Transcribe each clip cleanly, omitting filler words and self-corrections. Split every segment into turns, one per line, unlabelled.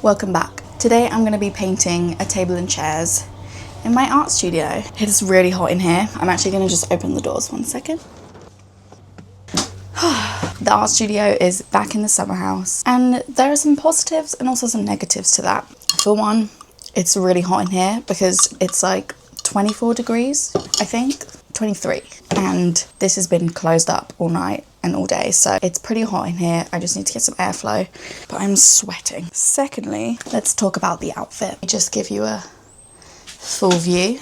Welcome back. Today I'm going to be painting a table and chairs in my art studio. It is really hot in here. I'm actually going to just open the doors 1 second. The art studio is back in the summer house, and there are some positives and also some negatives to that. For one, it's really hot in here because it's like 24 degrees, I think, 23. And this has been closed up all night and all day, so it's pretty hot in here. I just need to get some airflow, but I'm sweating. Secondly, let's talk about the outfit. Just give you a full view.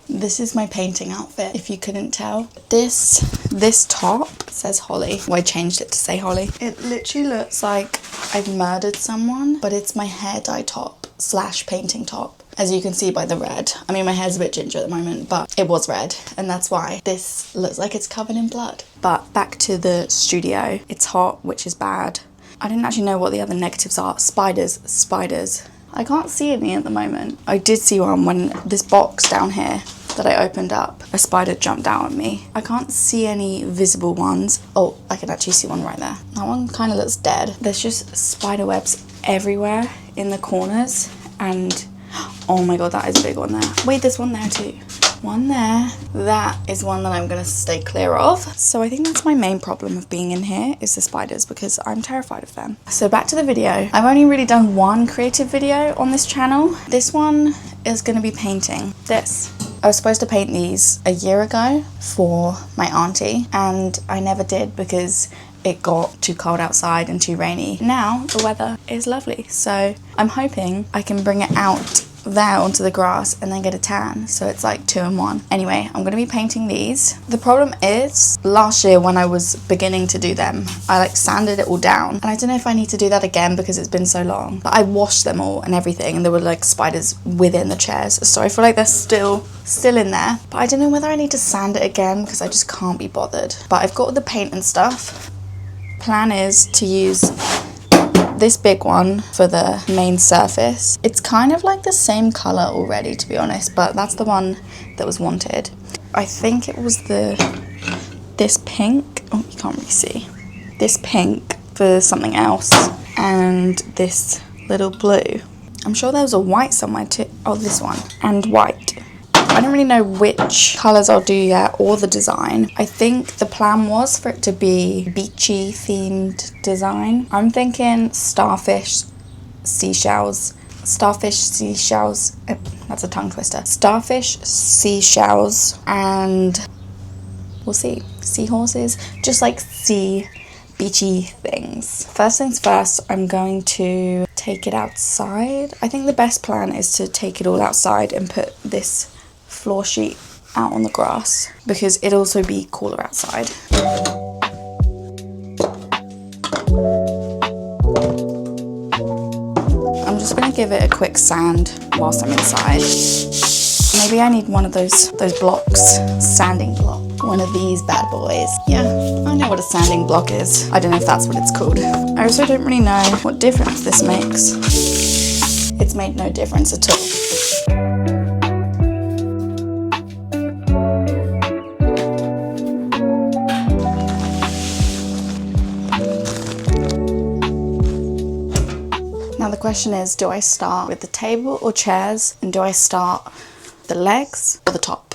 This is my painting outfit, if you couldn't tell. This top says Holly. Well, I changed it to say Holly. It literally looks like I've murdered someone, but it's my hair dye top / painting top. As you can see by the red. I mean, my hair's a bit ginger at the moment, but it was red, and that's why this looks like it's covered in blood. But back to the studio. It's hot, which is bad. I didn't actually know what the other negatives are. Spiders. I can't see any at the moment. I did see one when this box down here that I opened up, a spider jumped out at me. I can't see any visible ones. Oh, I can actually see one right there. That one kind of looks dead. There's just spider webs everywhere in the corners, and oh my god, that is a big one there. Wait, there's one there too. One there. That is one that I'm gonna stay clear of. So I think that's my main problem of being in here, is the spiders, because I'm terrified of them. So back to the video. I've only really done one creative video on this channel. This one is gonna be painting this. I was supposed to paint these a year ago for my auntie, and I never did because it got too cold outside and too rainy. Now the weather is lovely, so I'm hoping I can bring it out there onto the grass and then get a tan, so it's like 2 in 1. Anyway, I'm gonna be painting these. The problem is, last year when I was beginning to do them, I like sanded it all down, and I don't know if I need to do that again because it's been so long, but I washed them all and everything, and there were like spiders within the chairs, so I feel like they're still in there, but I don't know whether I need to sand it again because I just can't be bothered. But I've got all the paint and stuff. Plan is to use this big one for the main surface. It's kind of like the same colour already, to be honest, but that's the one that was wanted. I think it was this pink, oh, you can't really see, this pink for something else, and this little blue. I'm sure there was a white somewhere too. Oh, this one, and white. I don't really know which colours I'll do yet, or the design. I think the plan was for it to be beachy themed design. I'm thinking starfish, seashells, that's a tongue twister. Starfish, seashells, and we'll see, seahorses, just like sea beachy things. First things first, I'm going to take it outside. I think the best plan is to take it all outside and put this floor sheet out on the grass because it'll also be cooler outside. I'm just gonna give it a quick sand whilst I'm inside. Maybe I need one of those blocks, sanding block. One of these bad boys. Yeah, I know what a sanding block is. I don't know if that's what it's called. I also don't really know what difference this makes. It's made no difference at all. Now the question is, do I start with the table or chairs, and do I start the legs or the top?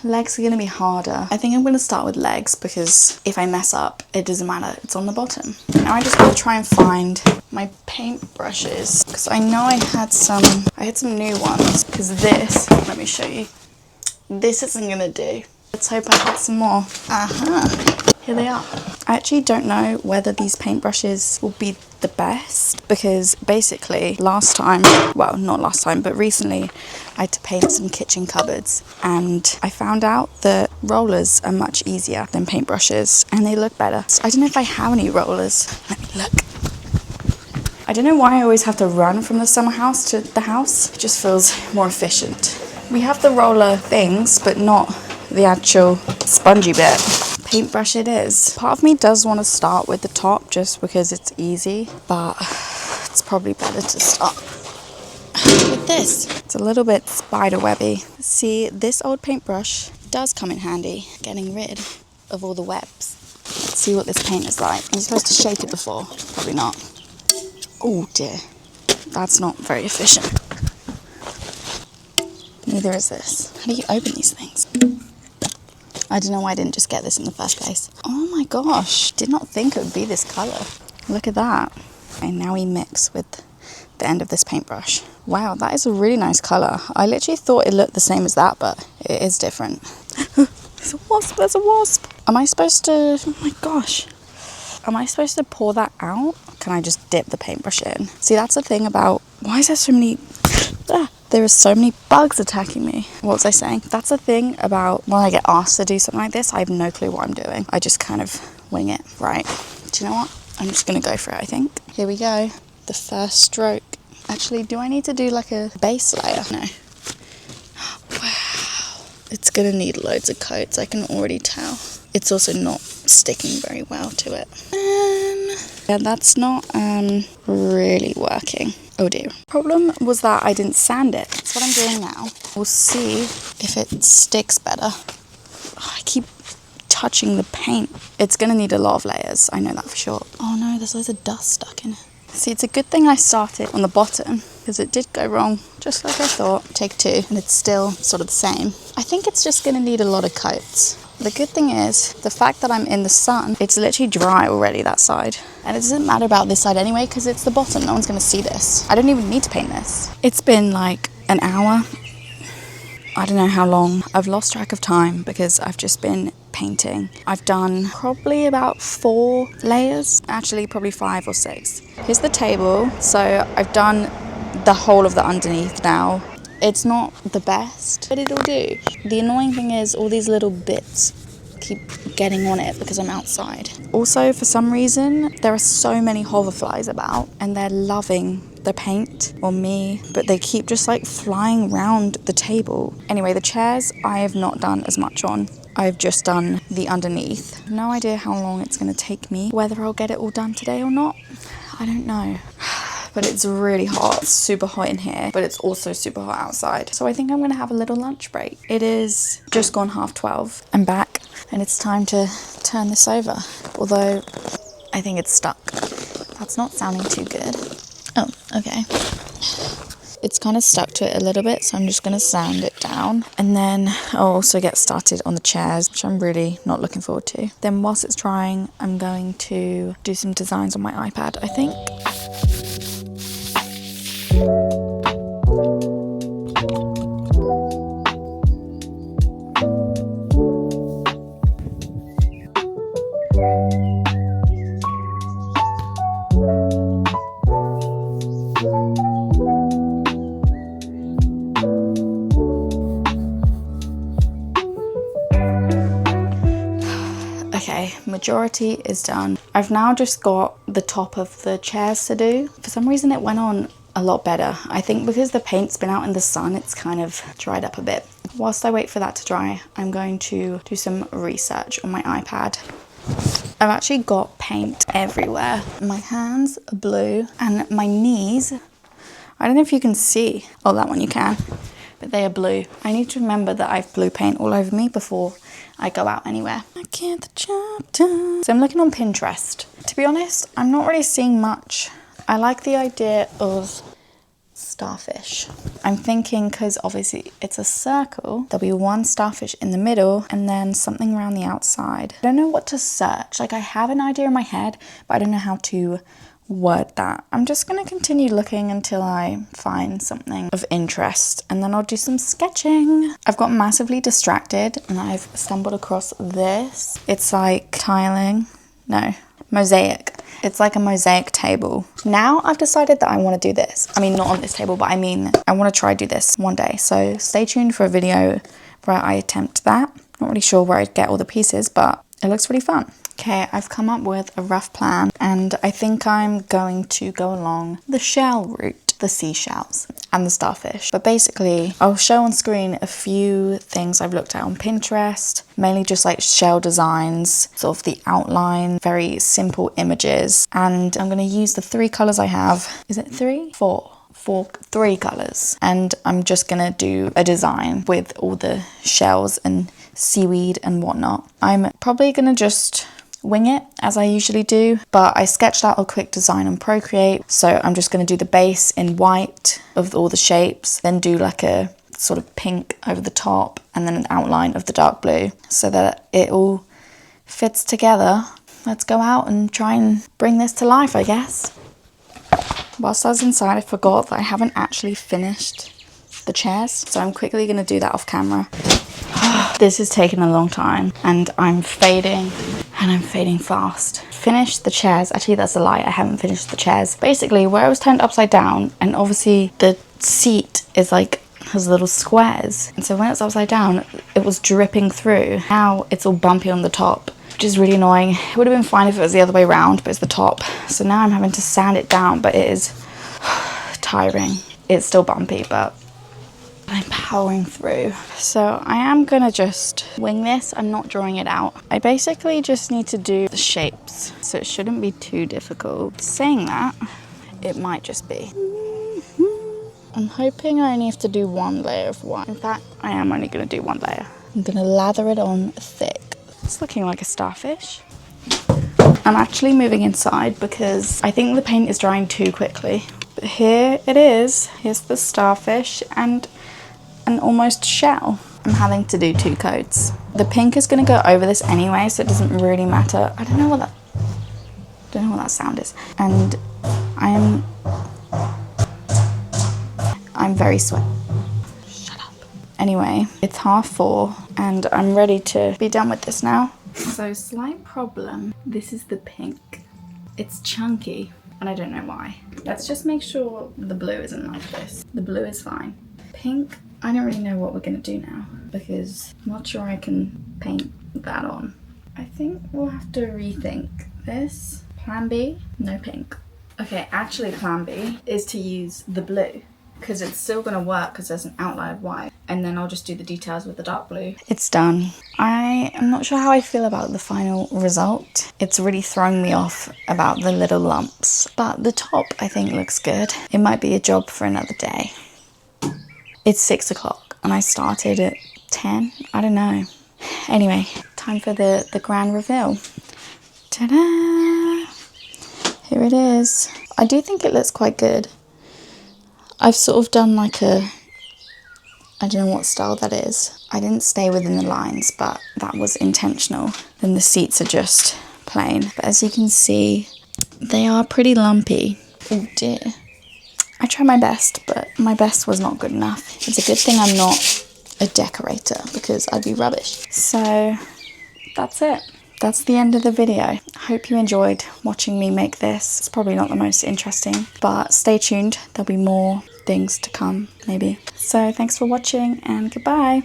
Legs are going to be harder. I think I'm going to start with legs because if I mess up, it doesn't matter, it's on the bottom. Now I just got to try and find my paint brushes because I know I had some new ones, because this, let me show you, this isn't going to do. Let's hope I get some more. Here they are. I actually don't know whether these paintbrushes will be the best because basically last time, well, not last time, but recently I had to paint some kitchen cupboards, and I found out that rollers are much easier than paintbrushes and they look better. So I don't know if I have any rollers. Let me look. I don't know why I always have to run from the summer house to the house. It just feels more efficient. We have the roller things, but not the actual spongy bit. Paintbrush it is. Part of me does want to start with the top just because it's easy, but it's probably better to start with this. It's a little bit spider webby. See, this old paintbrush does come in handy getting rid of all the webs. Let's see what this paint is like. Am I supposed to shake it before? Probably not. Oh dear, that's not very efficient. Neither is this. How do you open these things? I don't know why I didn't just get this in the first place. Oh my gosh, did not think it would be this colour. Look at that. And now we mix with the end of this paintbrush. Wow, that is a really nice colour. I literally thought it looked the same as that, but it is different. There's a wasp, there's a wasp. Am I supposed to, oh my gosh. Am I supposed to pour that out? Can I just dip the paintbrush in? See, that's the thing about, why is there so many, there are so many bugs attacking me. What was I saying? That's the thing about when I get asked to do something like this, I have no clue what I'm doing. I just kind of wing it. Right, do you know what? I'm just gonna go for it, I think. Here we go, the first stroke. Actually, do I need to do like a base layer? No. Wow, it's gonna need loads of coats, I can already tell. It's also not sticking very well to it. Yeah, that's not really working. Oh dear. Problem was that I didn't sand it. That's what I'm doing now. We'll see if it sticks better. Oh, I keep touching the paint. It's gonna need a lot of layers, I know that for sure. Oh no, there's loads of dust stuck in it. See, it's a good thing I started on the bottom because it did go wrong, just like I thought. Take two, and it's still sort of the same. I think it's just gonna need a lot of coats. The good thing is, the fact that I'm in the sun, it's literally dry already, that side. And it doesn't matter about this side anyway, because it's the bottom, no one's gonna see this. I don't even need to paint this. It's been like an hour. I don't know how long. I've lost track of time because I've just been painting. I've done probably about 4 layers, actually probably 5 or 6. Here's the table. So I've done the whole of the underneath now. It's not the best, but it'll do. The annoying thing is all these little bits keep getting on it because I'm outside. Also, for some reason, there are so many hoverflies about and they're loving the paint or me, but they keep just like flying around the table. Anyway, the chairs I have not done as much on. I've just done the underneath. No idea how long it's going to take me, whether I'll get it all done today or not. I don't know. But it's really hot. It's super hot in here, but it's also super hot outside. So I think I'm gonna have a little lunch break. It is just gone 12:30. I'm back and it's time to turn this over. Although I think it's stuck. That's not sounding too good. Oh, okay. It's kind of stuck to it a little bit, so I'm just gonna sand it down. And then I'll also get started on the chairs, which I'm really not looking forward to. Then whilst it's drying, I'm going to do some designs on my iPad, I think. Okay, majority is done. I've now just got the top of the chairs to do. For some reason it went on a lot better. I think because the paint's been out in the sun, it's kind of dried up a bit. Whilst I wait for that to dry, I'm going to do some research on my iPad. I've actually got paint everywhere. My hands are blue and my knees, I don't know if you can see. Oh, that one you can. But they are blue. I need to remember that I have blue paint all over me before I go out anywhere. I get the job done. So I'm looking on Pinterest. To be honest, I'm not really seeing much. I like the idea of starfish. I'm thinking, because obviously it's a circle, there'll be one starfish in the middle and then something around the outside. I don't know what to search. Like, I have an idea in my head, but I don't know how to word that. I'm just going to continue looking until I find something of interest, and then I'll do some sketching. I've got massively distracted and I've stumbled across this. It's like tiling. No, mosaic. It's like a mosaic table. Now I've decided that I want to do this. I mean, not on this table, but I mean, I want to try do this one day. So stay tuned for a video where I attempt that. Not really sure where I'd get all the pieces, but it looks really fun. Okay, I've come up with a rough plan and I think I'm going to go along the shell route, the seashells and the starfish. But basically, I'll show on screen a few things I've looked at on Pinterest, mainly just like shell designs, sort of the outline, very simple images. And I'm going to use the 3 colors I have. Is it 3? 4. 3 colors. And I'm just going to do a design with all the shells and seaweed and whatnot. I'm probably going to just wing it as I usually do, but I sketched out a quick design on Procreate. So I'm just going to do the base in white of all the shapes, then do like a sort of pink over the top, and then an outline of the dark blue so that it all fits together. Let's go out and try and bring this to life, I guess. Whilst I was inside, I forgot that I haven't actually finished the chairs, so I'm quickly going to do that off camera. This is taking a long time, and I'm fading fast. Finished the chairs. Actually, that's a lie, I haven't finished the chairs. Basically, where it was turned upside down, and obviously the seat is like, has little squares, and so when it's upside down, it was dripping through. Now it's all bumpy on the top, which is really annoying. It would have been fine if it was the other way around, but it's the top. So now I'm having to sand it down, but it is tiring. It's still bumpy, but I'm powering through. So I am gonna just wing this. I'm not drawing it out. I basically just need to do the shapes, so it shouldn't be too difficult. Saying that, it might just be. I'm hoping I only have to do one layer of white. In fact, I am only gonna do one layer. I'm gonna lather it on thick. It's looking like a starfish. I'm actually moving inside because I think the paint is drying too quickly. But here it is. Here's the starfish and an almost shell. I'm having to do 2 coats. The pink is going to go over this anyway, so it doesn't really matter. I don't know what that sound is. And I'm very sweaty. Shut up. Anyway, it's 4:30 and I'm ready to be done with this now. So slight problem. This is the pink. It's chunky and I don't know why. Let's just make sure the blue isn't like this. The blue is fine. Pink, I don't really know what we're gonna do now because I'm not sure I can paint that on. I think we'll have to rethink this. Plan B, no pink. Okay, actually plan B is to use the blue because it's still gonna work because there's an outline of white, and then I'll just do the details with the dark blue. It's done. I am not sure how I feel about the final result. It's really throwing me off about the little lumps, but the top I think looks good. It might be a job for another day. It's 6 o'clock and I started at 10. I don't know. Anyway, time for the grand reveal. Ta-da! Here it is. I do think it looks quite good. I've sort of done like a, I don't know what style that is. I didn't stay within the lines, but that was intentional. Then the seats are just plain. But as you can see, they are pretty lumpy. Oh dear. I tried my best, but my best was not good enough. It's a good thing I'm not a decorator because I'd be rubbish. So that's it. That's the end of the video. I hope you enjoyed watching me make this. It's probably not the most interesting, but stay tuned. There'll be more things to come, maybe. So thanks for watching and goodbye.